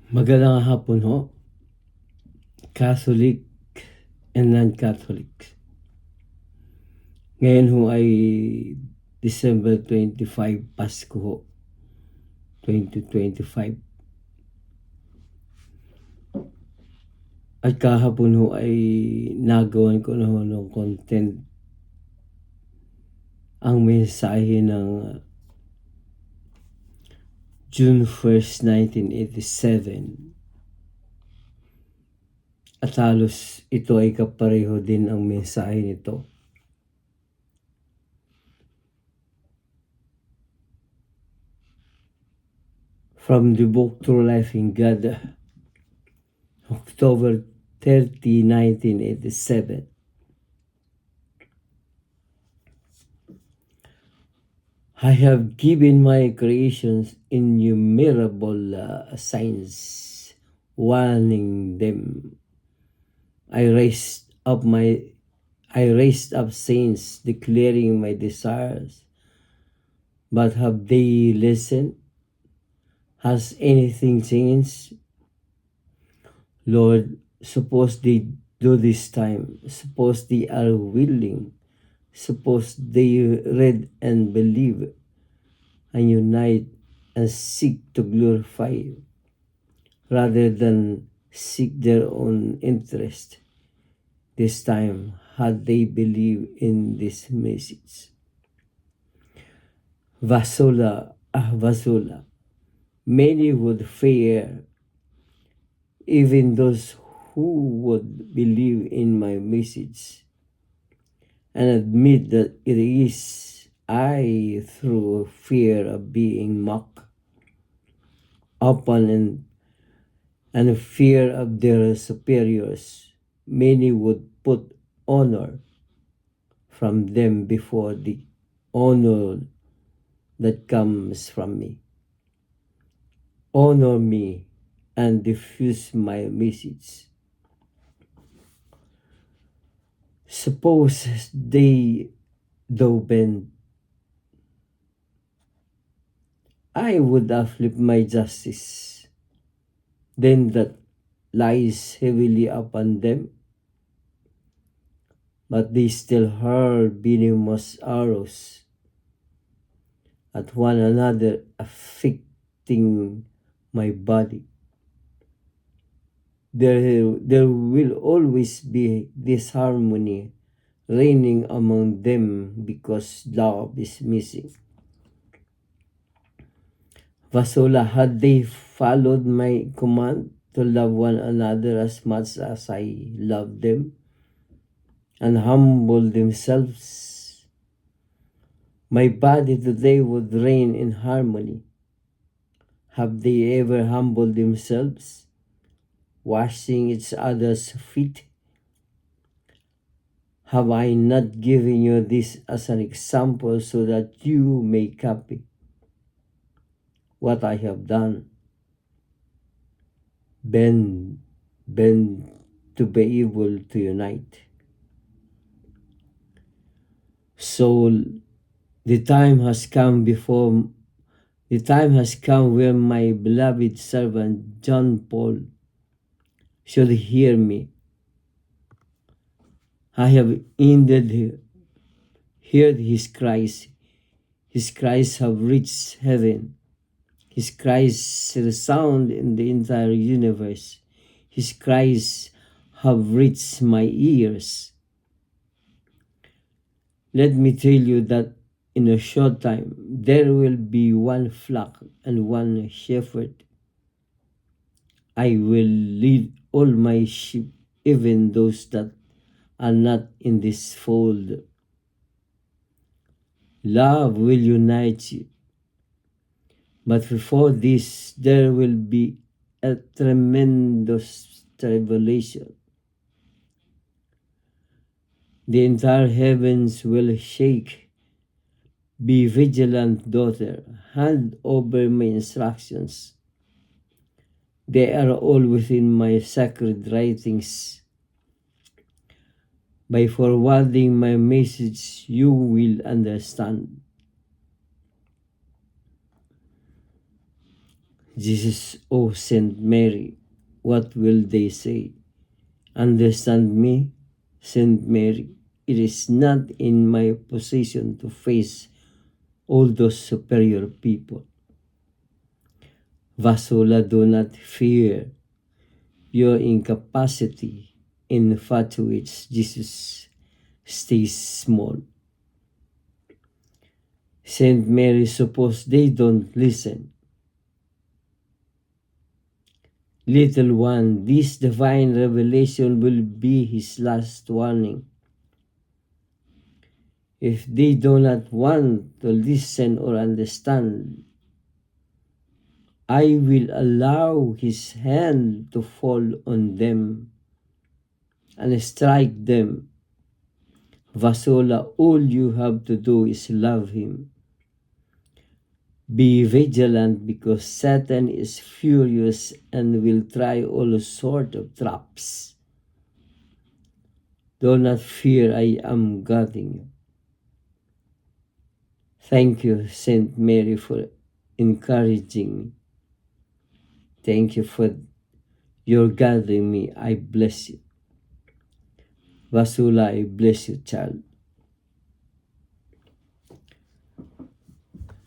Magandang hapon ho, Catholic and non-Catholic. Ngayon ho ay December 25, Pasko ho, 2025. At kahapon ho ay nagawan ko na ho ng content ang mensahe ng June 1st, 1987. At halos ito ay kapareho din ang mensahe nito. From the book True Life in God, October 30, 1987. I have given my creations innumerable signs, warning them. I raised up saints, declaring my desires. But have they listened? Has anything changed? Lord, suppose they do this time. Suppose they are willing. Suppose they read and believe and unite and seek to glorify you rather than seek their own interest. This time, had they believed in this message. Vasula, many would fear, even those who would believe in my message and admit that it is I, through fear of being mocked upon and fear of their superiors, many would put honor from them before the honor that comes from me. Honor me and diffuse my message. Suppose they do bend, I would afflict my justice, then that lies heavily upon them. But they still hurl venomous arrows at one another, affecting my body. There will always be disharmony reigning among them because love is missing. Vasula, had they followed my command to love one another as much as I love them and humble themselves, my body today would reign in harmony. Have they ever humbled themselves, washing each other's feet? Have I not given you this as an example so that you may copy what I have done? Bend to be able to unite. So the time has come where my beloved servant John Paul should hear me. I have indeed heard his cries. His cries have reached heaven. His cries resound in the entire universe. His cries have reached my ears. Let me tell you that in a short time there will be one flock and one shepherd. I will lead all my sheep, even those that are not in this fold. Love will unite you. But before this, there will be a tremendous tribulation. The entire heavens will shake. Be vigilant, daughter. Hand over my instructions. They are all within my sacred writings. By forwarding my message, you will understand. Jesus, O Saint Mary, what will they say? Understand me, Saint Mary. It is not in my position to face all those superior people. Vasula, do not fear. Your incapacity infatuates Jesus. Stay small. Saint Mary, suppose they don't listen. Little one, this divine revelation will be his last warning. If they do not want to listen or understand, I will allow his hand to fall on them and strike them. Vasula, all you have to do is love him. Be vigilant because Satan is furious and will try all sorts of traps. Do not fear, I am guarding you. Thank you, Saint Mary, for encouraging me. Thank you for your guiding me. I bless you. Vasula, I bless you, child.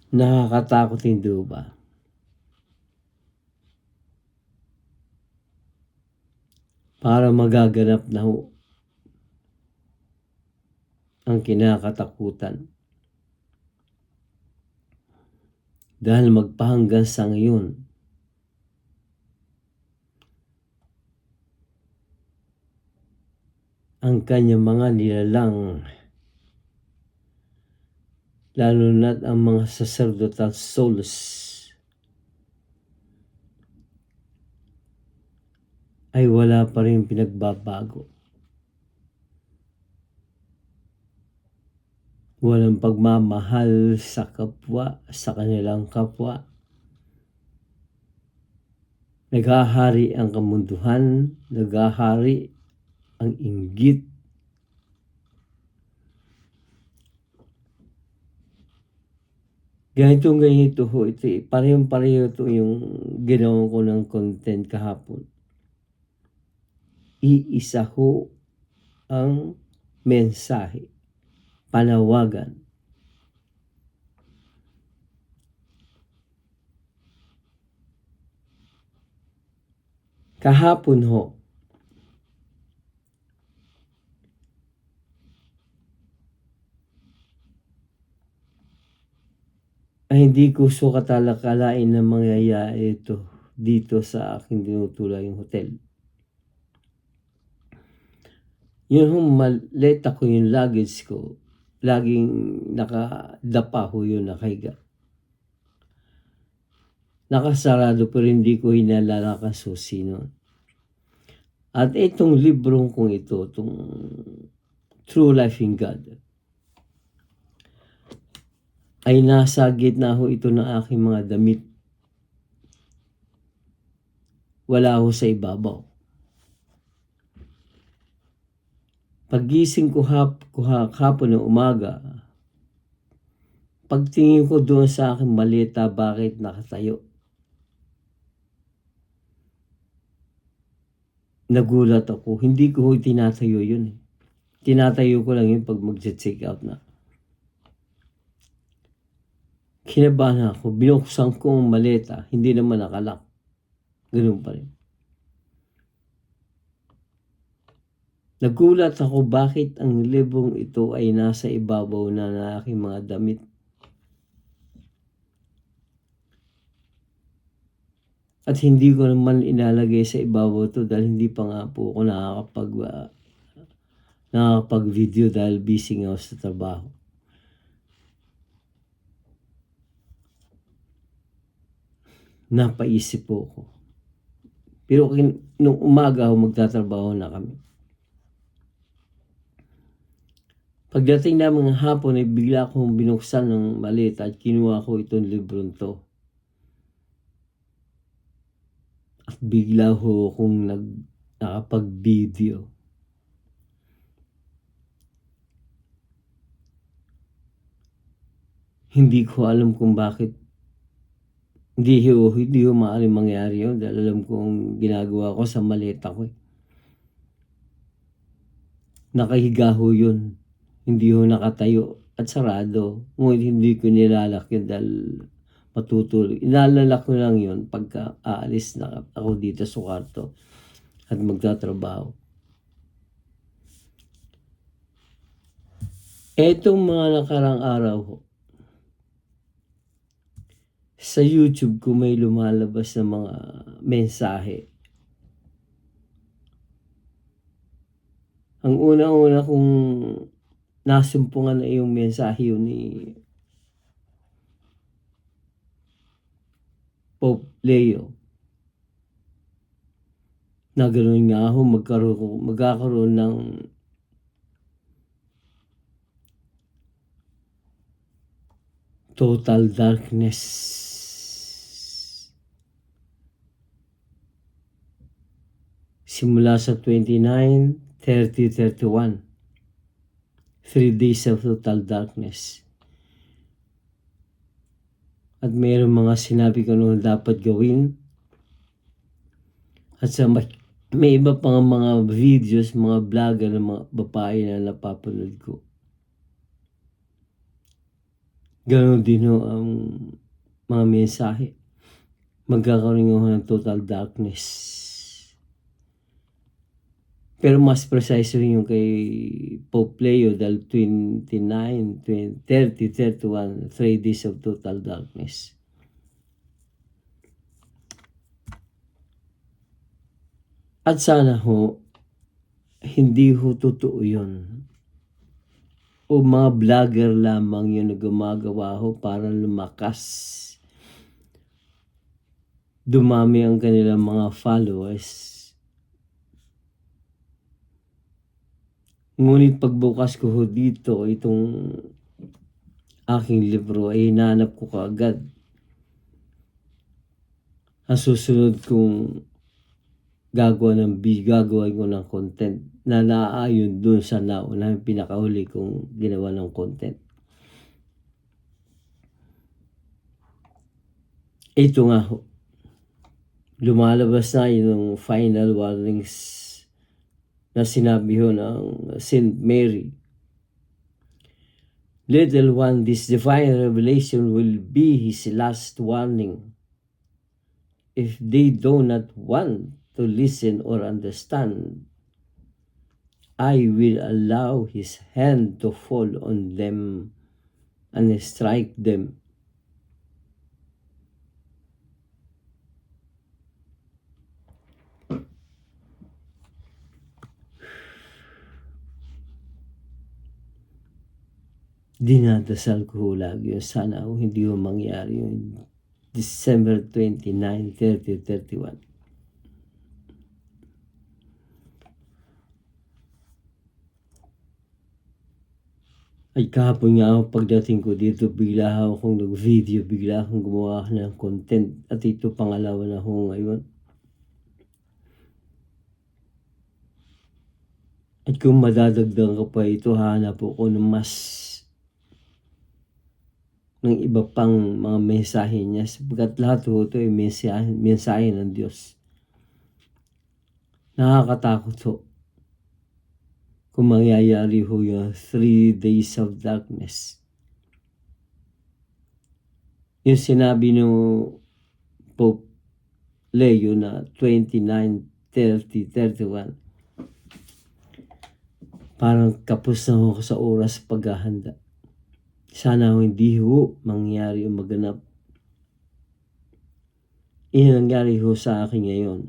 Nakakatakot hindi ba? Para magaganap na ho ang kinakatakutan. Dahil magpahanggang sa ngayon, ang kanyang mga nilalang, lalo na't ang mga sacerdotal souls, ay wala pa rin pinagbabago. Walang pagmamahal sa kapwa, sa kanilang kapwa. Naghahari ang kamunduhan, naghahari ang inggit. Ganito ho, ito parehong-pareho ito yung ginawa ko ng content kahapon. Iisa ho ang mensahe, panawagan. Kahapon ho, ay hindi ko sukatalakalain na mangyayari ito dito sa aking tinutulayong hotel. Yun maleta ko yung luggage ko, laging nakadapa ho yun, nakahiga. Nakasarado pero hindi ko hinalalakan susi nun. At itong librong kong ito, itong True Life in God, ay nasa gitna ho ito ng aking mga damit. Wala ho sa ibabaw. Paggising ko hapon ng umaga, pagtingin ko doon sa aking maleta, bakit nakatayo? Nagulat ako. Hindi ko tinatayo yun. Tinatayo ko lang yun pag mag-check out na. Kinabahan ako. Binuksan ko ang maleta. Hindi naman nakalak. Ganun pa rin. Nagulat ako bakit ang libong ito ay nasa ibabaw na ng aking mga damit. At hindi ko naman inalagay sa ibabaw to dahil hindi pa nga po ako nakakapag-video dahil busy nga ako sa trabaho. Napaisip po ako. Pero nung umaga ako magtatrabaho na kami. Pagdating namin ng hapon ay bigla akong binuksan ng maleta at kinuha ko itong librong to. At bigla ho akong nakapag-video. Hindi ko alam kung bakit Hindi ho maaaring mangyari yun dahil alam kong ginagawa ko sa maleta ko. Nakahiga ho yun. Hindi ho nakatayo at sarado. Ngunit hindi ko nilalak yun dahil matutulog. Inalalak ko lang yun pagka aalis na ako dito sa kwarto at magtatrabaho. Etong mga nakarang araw ho, sa YouTube ko may lumalabas na mga mensahe. Ang una-una kong nasumpungan na yung mensahe yun ni Pope Leo na gano'n nga ho magkakaroon ng total darkness. Simula sa 29, 30, 31. 3 days of total darkness. At mayroong mga sinabi ko noon dapat gawin. At sa may iba pang mga videos, mga vlogger ng mga babae na napapanood ko. Ganon din ho ang mga mensahe. Magkakaroon ho ng total darkness. Pero mas precise rin yung kay Pope Leo dahil 29, 30, 31, 3 days of total darkness. At sana ho, hindi ho totoo yun. O mga vlogger lamang yun na gumagawa ho para lumakas. Dumami ang kanilang mga followers. Ngunit pagbukas ko ho dito, itong aking libro ay hinanap ko kaagad. Ang susunod kong gagawa ko ng content na naaayon dun sa naunang pinakahuli kong ginawa ng content. Ito nga ho. Lumalabas na yung final warnings na sinabi ho ng Saint Mary. Little one, this divine revelation will be his last warning. If they do not want to listen or understand, I will allow his hand to fall on them and strike them. Dinadasal ko lagi yun. Sana hindi mo mangyari yun. December 29, 30, 31. Ay kahapon nga ako pagdating ko dito, bigla akong nag-video, bigla akong gumawa ng content. At ito pangalawa na ako ngayon. At kung madadagdag ko pa ito, hanap ako ng mas ng iba pang mga mensahe niya sapagkat lahat ito ay mensahe ng Diyos. Nakakatakot ho kung mangyayari ho yung 3 days of darkness. Yung sinabi ng Pope Leo na 29, 30, 31, parang kapos na ho sa oras paghahanda. Sana hindi ho mangyari o maganap. Nangyari ho sa akin ngayon.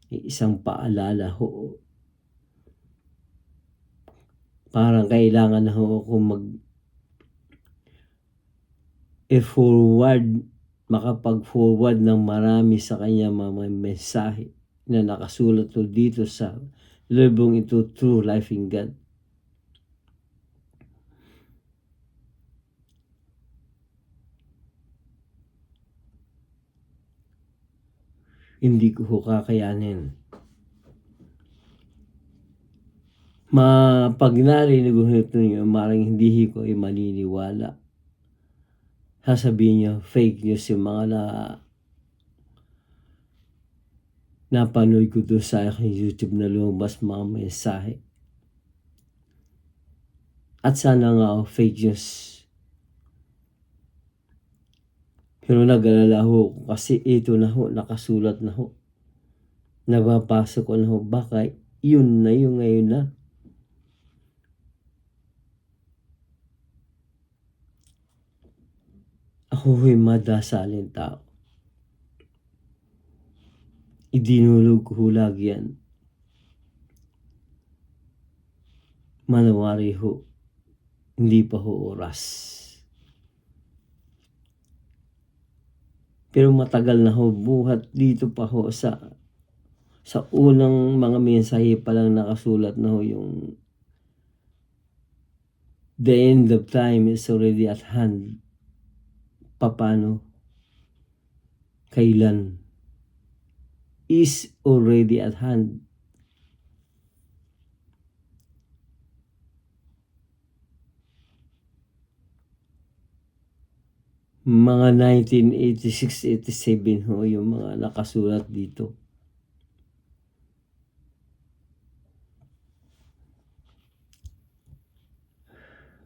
Isang paalala ho. Parang kailangan na ho ako makapag-forward ng marami sa kanya mga mensahe na nakasulat ho dito sa librong ito, True Life in God. Hindi ko ho kakayanin. Pag narinig ko ito niyo, marang hindi ko ay maniniwala. sasabihin nyo, fake news yung mga napanood ko doon sa aking YouTube na lumabas mga mensahe. At sana nga fake news. Pero nag-alala ho kasi ito na ho, nakasulat na ho. Nababasa ko na ho, baka yun na yung ngayon na. Ako ho'y madasalin tao. Idinulog ko ho lagi yan. Manawari ho, hindi pa ho oras. Pero matagal na ho, buhat dito pa ho sa unang mga mensahe pa lang nakasulat na ho yung the end of time is already at hand. Paano? Kailan? Is already at hand. Mga 1986-87 ho yung mga nakasulat dito.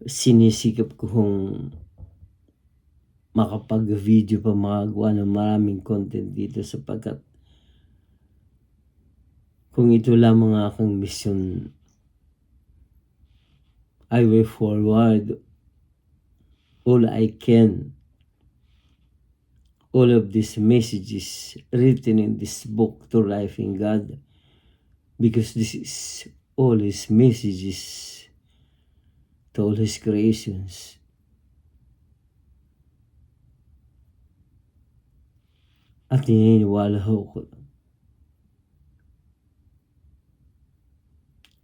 Sinisikap ko kung makapag-video pa, makagawa ng maraming content dito sapagkat kung ito lamang ang aking mission, I will forward all I can. All of these messages written in this book, To Life in God, because this is all His messages to all His creations. At naniniwala ko,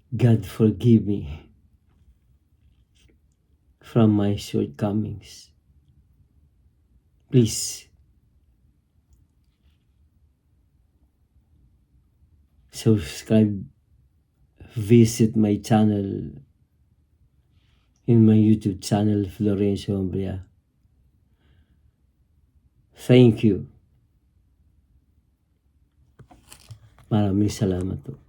God forgive me from my shortcomings. Please, subscribe, visit my channel in my YouTube channel, Florencio Umbria. Thank you. Maraming salamat po.